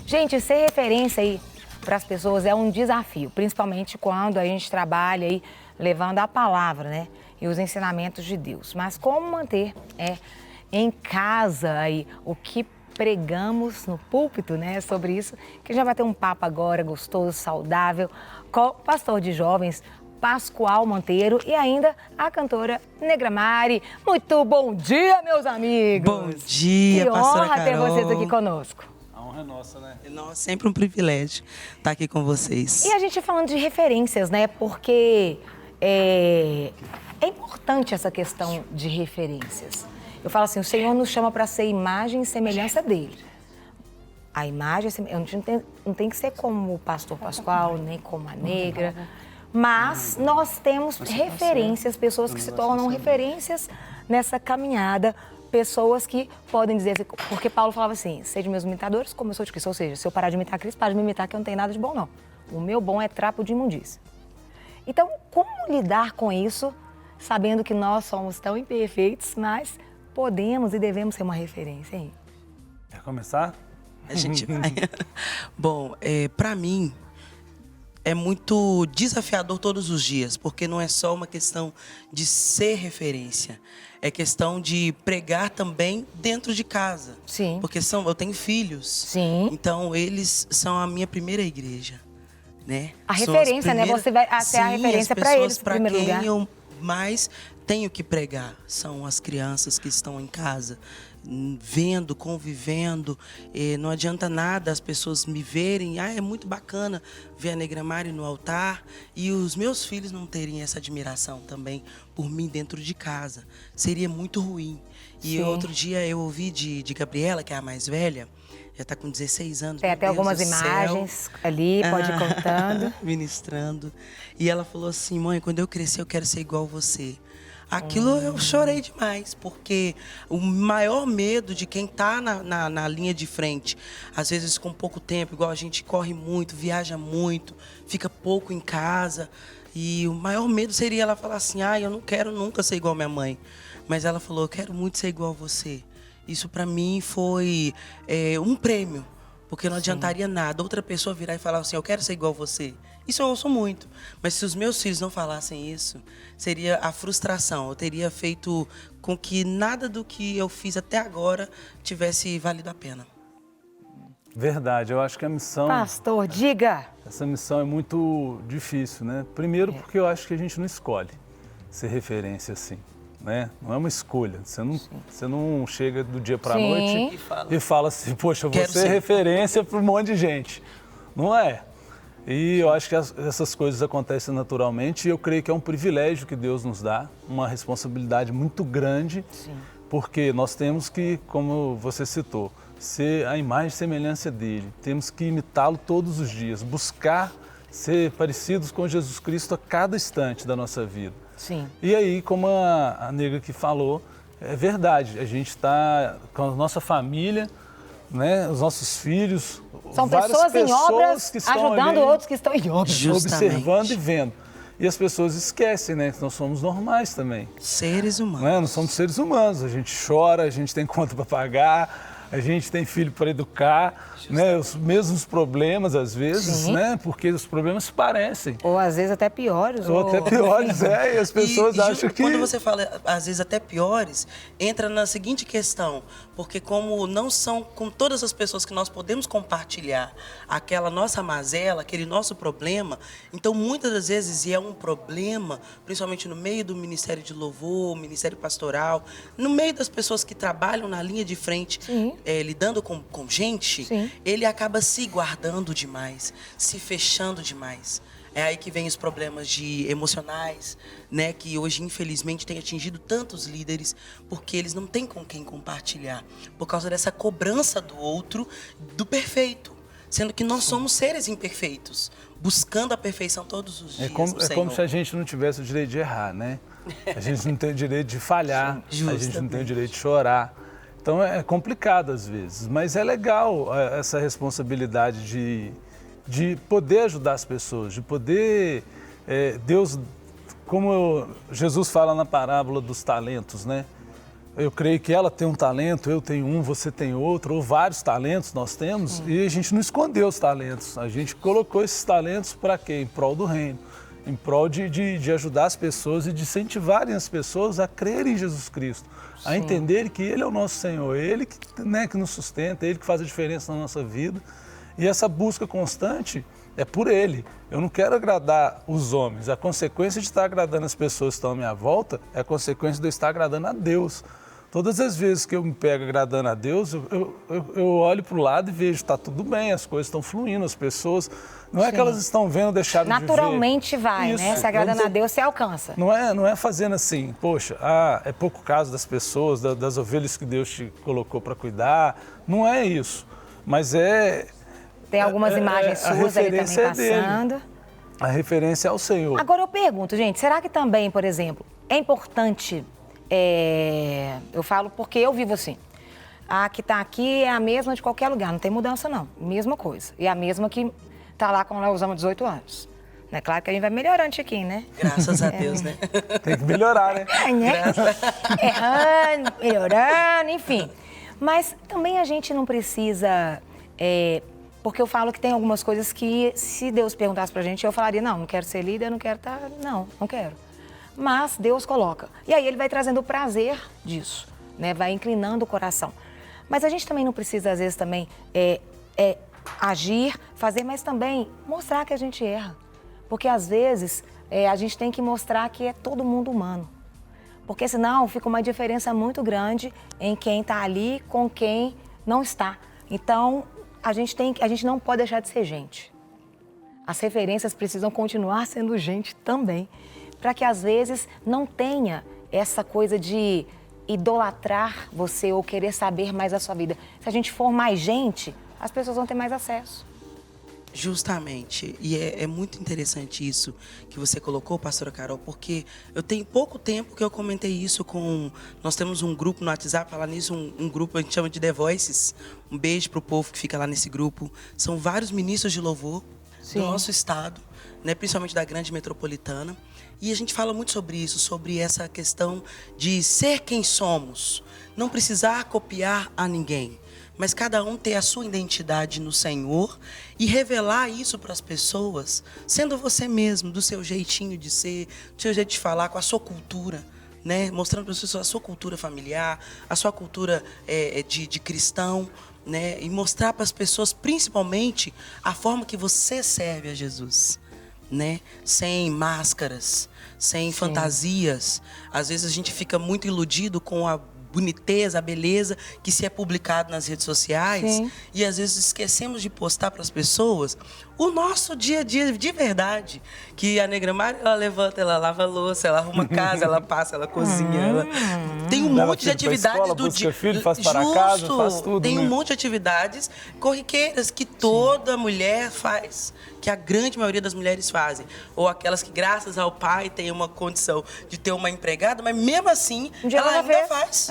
Gente, ser referência aí para as pessoas é um desafio, principalmente quando a gente trabalha aí levando a palavra, né? E os ensinamentos de Deus. Mas como manter em casa aí o que pregamos no púlpito, né? Sobre isso, que já vai ter um papo agora gostoso, saudável, com o pastor de jovens, Pascoal Monteiro, e ainda a cantora Negra Mari. Muito bom dia, meus amigos! Bom dia, pastora Carol. Que honra ter vocês aqui conosco. A honra é nossa, né? É sempre um privilégio estar aqui com vocês. E a gente falando de referências, né? Porque é importante essa questão de referências. Eu falo assim, o Senhor nos chama para ser imagem e semelhança dele. A imagem, não tem que ser como o pastor Pascoal, nem como a Negra, mas nós temos referências, pessoas que se tornam referências nessa caminhada, pessoas que podem dizer, porque Paulo falava assim, sede meus imitadores como eu sou de Cristo, ou seja, se eu parar de imitar Cristo, para de me imitar que eu não tenho nada de bom não. O meu bom é trapo de imundícia. Então, como lidar com isso, sabendo que nós somos tão imperfeitos, mas podemos e devemos ser uma referência, hein? Quer começar? A gente vai. Bom, para mim, é muito desafiador todos os dias, porque não é só uma questão de ser referência, é questão de pregar também dentro de casa. Sim. Porque eu tenho filhos. Sim. Então, eles são a minha primeira igreja, né? A referência, né? Você vai ser a referência para eles, em primeiro lugar. Quem eu mais tenho que pregar são as crianças que estão em casa, vendo, convivendo. Não adianta nada as pessoas me verem, é muito bacana ver a Negra Mari no altar, e os meus filhos não terem essa admiração também por mim dentro de casa. Seria muito ruim. E outro dia eu ouvi de Gabriela, que é a mais velha, já está com 16 anos. Tem até algumas imagens ali, pode ir contando. Ministrando. E ela falou assim, mãe, quando eu crescer eu quero ser igual você. Aquilo eu chorei demais, porque o maior medo de quem está na linha de frente, às vezes com pouco tempo, igual a gente corre muito, viaja muito, fica pouco em casa, e o maior medo seria ela falar assim, eu não quero nunca ser igual minha mãe. Mas ela falou, eu quero muito ser igual a você. Isso para mim foi um prêmio, porque não adiantaria nada outra pessoa virar e falar assim, eu quero ser igual a você. Isso eu ouço muito, mas se os meus filhos não falassem isso, seria a frustração. Eu teria feito com que nada do que eu fiz até agora tivesse valido a pena. Verdade, eu acho que a missão... Pastor, diga! Essa missão é muito difícil, né? Primeiro porque eu acho que a gente não escolhe ser referência assim, né? Não é uma escolha. Você não chega do dia para a noite e fala assim, poxa, eu vou ser referência para um monte de gente. Não é. E eu acho que essas coisas acontecem naturalmente, e eu creio que é um privilégio que Deus nos dá, uma responsabilidade muito grande, porque nós temos que, como você citou, ser a imagem e semelhança dele. Temos que imitá-lo todos os dias, buscar ser parecidos com Jesus Cristo a cada instante da nossa vida. Sim. E aí, como a Negra que falou, é verdade, a gente está com a nossa família, né, os nossos filhos, são pessoas em obras, que estão ajudando ali, outros que estão em obras. Observando e vendo. E as pessoas esquecem, né, que nós somos normais também. Seres humanos. Né? Nós somos seres humanos, a gente chora, a gente tem conta para pagar, a gente tem filho para educar, né? Os mesmos problemas às vezes, né? Porque os problemas se parecem. Ou às vezes até piores. Ou até piores, e as pessoas acham que... Quando você fala, às vezes até piores, entra na seguinte questão, porque como não são com todas as pessoas que nós podemos compartilhar aquela nossa mazela, aquele nosso problema, então muitas das vezes, e é um problema, principalmente no meio do Ministério de Louvor, Ministério Pastoral, no meio das pessoas que trabalham na linha de frente, lidando com gente, ele acaba se guardando demais, se fechando demais. É aí que vem os problemas emocionais, né, que hoje, infelizmente, tem atingido tantos líderes, porque eles não têm com quem compartilhar, por causa dessa cobrança do outro, do perfeito, sendo que nós somos seres imperfeitos, buscando a perfeição todos os dias. É como se a gente não tivesse o direito de errar, né? A gente não tem o direito de falhar, a gente não tem o direito de chorar. Então é complicado às vezes, mas é legal essa responsabilidade de poder ajudar as pessoas, de poder... Deus, como Jesus fala na parábola dos talentos, né? eu creio que ela tem um talento, eu tenho um, você tem outro, ou vários talentos nós temos, e a gente não escondeu os talentos. A gente colocou esses talentos para quê? Em prol do reino, em prol de ajudar as pessoas e de incentivarem as pessoas a crerem em Jesus Cristo, a entenderem que Ele é o nosso Senhor, Ele que, né, que nos sustenta, Ele que faz a diferença na nossa vida. E essa busca constante é por Ele. Eu não quero agradar os homens. A consequência de estar agradando as pessoas que estão à minha volta é a consequência de eu estar agradando a Deus. Todas as vezes que eu me pego agradando a Deus, eu olho para o lado e vejo, está tudo bem, as coisas estão fluindo, as pessoas, não é que elas estão vendo deixar de viver. Naturalmente vai, Isso. né? Se agradando a Deus, você alcança. Não é fazendo assim, poxa, é pouco caso das pessoas, das ovelhas que Deus te colocou para cuidar, não é isso, mas Tem algumas imagens suas aí também passando. A referência é ao Senhor. Agora eu pergunto, gente, será que também, por exemplo, é importante... eu falo porque eu vivo assim. A que está aqui é a mesma de qualquer lugar, não tem mudança não, mesma coisa. E a mesma que está lá quando nós usamos 18 anos. É claro que a gente vai melhorando, Chiquinho, né? Graças a Deus, né? Tem que melhorar, né? Errando, melhorando, enfim. Mas também a gente não precisa... porque eu falo que tem algumas coisas que, se Deus perguntasse pra gente, eu falaria, não quero ser líder, não quero estar... Não quero. Mas Deus coloca. E aí Ele vai trazendo o prazer disso, né? Vai inclinando o coração. Mas a gente também não precisa, às vezes, também agir, fazer, mas também mostrar que a gente erra. Porque, às vezes, a gente tem que mostrar que é todo mundo humano. Porque, senão, fica uma diferença muito grande em quem está ali com quem não está. Então, a gente não pode deixar de ser gente. As referências precisam continuar sendo gente também. Para que, às vezes, não tenha essa coisa de idolatrar você ou querer saber mais da sua vida. Se a gente for mais gente, as pessoas vão ter mais acesso. Justamente. E é muito interessante isso que você colocou, pastora Carol, porque eu tenho pouco tempo que eu comentei isso com... Nós temos um grupo no WhatsApp, falar nisso, um grupo, a gente chama de The Voices. Um beijo pro povo que fica lá nesse grupo. São vários ministros de louvor do nosso estado, né, principalmente da grande metropolitana. E a gente fala muito sobre isso, sobre essa questão de ser quem somos. Não precisar copiar a ninguém, mas cada um ter a sua identidade no Senhor e revelar isso para as pessoas, sendo você mesmo, do seu jeitinho de ser, do seu jeito de falar, com a sua cultura, né? Mostrando para as pessoas a sua cultura familiar, a sua cultura de cristão, né? E mostrar para as pessoas, principalmente, a forma que você serve a Jesus, né? Sem máscaras, sem fantasias. Às vezes a gente fica muito iludido com a boniteza, a beleza que se é publicado nas redes sociais. E às vezes esquecemos de postar para as pessoas o nosso dia a dia de verdade. Que a Negra Mari, ela levanta, ela lava a louça, ela arruma a casa, ela passa, ela cozinha. Ela... Tem um monte de atividades escola, do dia. Filho, faz para casa, faz tudo. Tem né? um monte de atividades corriqueiras que toda mulher faz, que a grande maioria das mulheres fazem. Ou aquelas que, graças ao pai, têm uma condição de ter uma empregada, mas mesmo assim, ela ainda faz.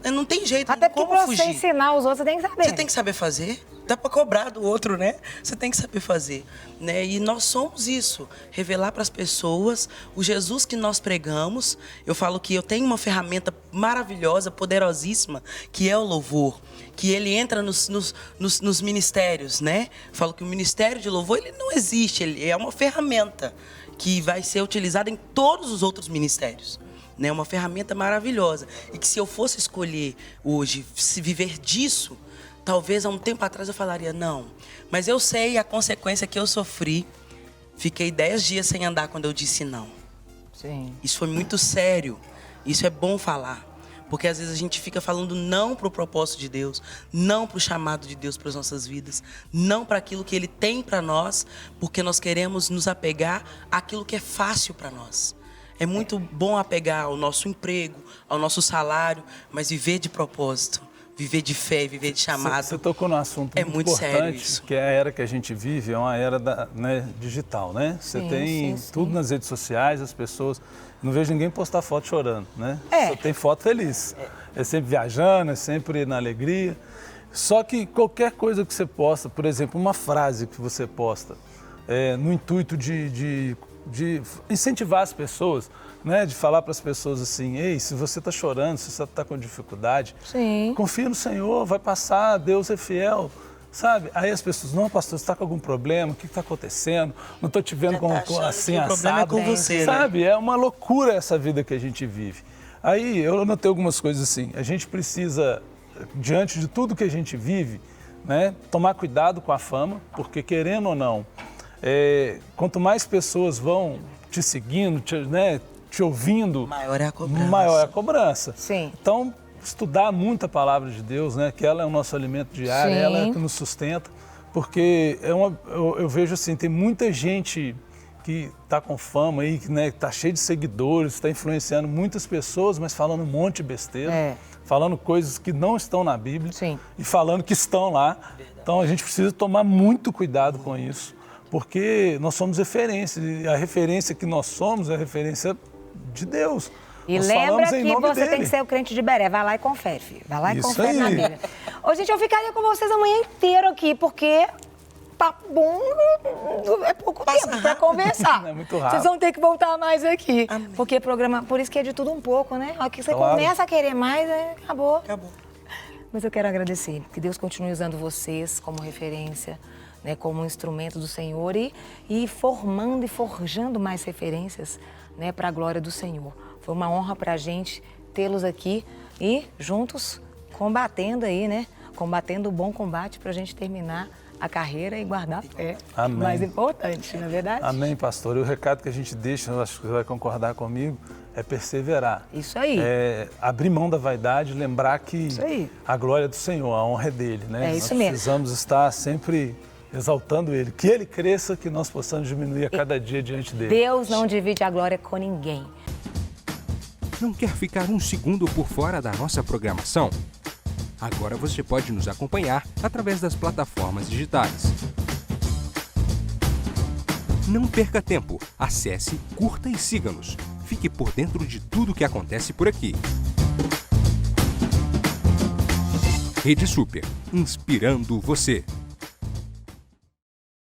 Não tem jeito, até como porque fugir. Você ensinar os outros, você tem que saber. Você tem que saber fazer. Dá para cobrar do outro, né? Você tem que saber fazer, né? E nós somos isso, revelar para as pessoas o Jesus que nós pregamos. Eu falo que eu tenho uma ferramenta maravilhosa, poderosíssima, que é o louvor, que ele entra nos ministérios, né? Eu falo que o ministério de louvor, ele não existe, ele é uma ferramenta que vai ser utilizada em todos os outros ministérios. É uma ferramenta maravilhosa. E que se eu fosse escolher hoje se viver disso, talvez há um tempo atrás eu falaria não. Mas eu sei a consequência que eu sofri. Fiquei 10 dias sem andar quando eu disse não. Sim. Isso foi muito sério. Isso é bom falar. Porque às vezes a gente fica falando não para o propósito de Deus, não para o chamado de Deus para as nossas vidas, não para aquilo que Ele tem para nós, porque nós queremos nos apegar àquilo que é fácil para nós. É muito bom apegar ao nosso emprego, ao nosso salário, mas viver de propósito, viver de fé, viver de chamado. Você tocou num assunto muito importante, sério isso. Que é a era que a gente vive, é uma era digital, né? Você tem tudo nas redes sociais, as pessoas... Não vejo ninguém postar foto chorando, né? Só tem foto feliz. É sempre viajando, é sempre na alegria. Só que qualquer coisa que você posta, por exemplo, uma frase que você posta, no intuito de de incentivar as pessoas, né? De falar para as pessoas assim, ei, se você está chorando, se você está com dificuldade, Sim. confia no Senhor, vai passar, Deus é fiel. Sabe? Aí as pessoas, não, pastor, você está com algum problema? O que está acontecendo? Não estou te vendo como assim, assado. O problema é com você, sabe? né? É uma loucura essa vida que a gente vive. Aí eu notei algumas coisas assim. A gente precisa, diante de tudo que a gente vive, né, tomar cuidado com a fama, porque querendo ou não, quanto mais pessoas vão te seguindo, te ouvindo, maior é a cobrança. Maior é a cobrança. Sim. Então, estudar muito a palavra de Deus, né? Que ela é o nosso alimento diário, Sim. ela é que nos sustenta, porque eu vejo assim, tem muita gente que está com fama aí, que está cheio de seguidores, está influenciando muitas pessoas, mas falando um monte de besteira, falando coisas que não estão na Bíblia. Sim. E falando que estão lá. Então a gente precisa tomar muito cuidado com isso, porque nós somos referência, e a referência que nós somos é a referência de Deus. E nós lembra falamos em que nome você dele. tem que ser o crente de Beré. Vai lá e confere, filho. Vai lá e Isso confere na aí. Bíblia. Ô, gente, eu ficaria com vocês a manhã inteira aqui, porque papo bom é pouco tempo para conversar. É muito rápido. Vocês vão ter que voltar mais aqui. Amém. Porque programa, por isso que é de tudo um pouco, né? A hora que você Claro. começa a querer mais, acabou. Acabou. Mas eu quero agradecer, que Deus continue usando vocês como referência, né, como um instrumento do Senhor e formando e forjando mais referências, né, para a glória do Senhor. Foi uma honra para a gente tê-los aqui e juntos combatendo aí, né? Combatendo o bom combate para a gente terminar a carreira e guardar a fé. Amém. Mais importante, não é verdade? Amém, pastor. E o recado que a gente deixa, eu acho que você vai concordar comigo, é perseverar. Isso aí. É abrir mão da vaidade, lembrar que Isso aí. a glória é do Senhor, a honra é dele, né? É isso nós mesmo. precisamos estar sempre exaltando ele, que ele cresça, que nós possamos diminuir a cada dia diante dele. Deus não divide a glória com ninguém. Não quer ficar um segundo por fora da nossa programação? Agora você pode nos acompanhar através das plataformas digitais. Não perca tempo. Acesse, curta e siga-nos. Fique por dentro de tudo o que acontece por aqui. Rede Super, inspirando você.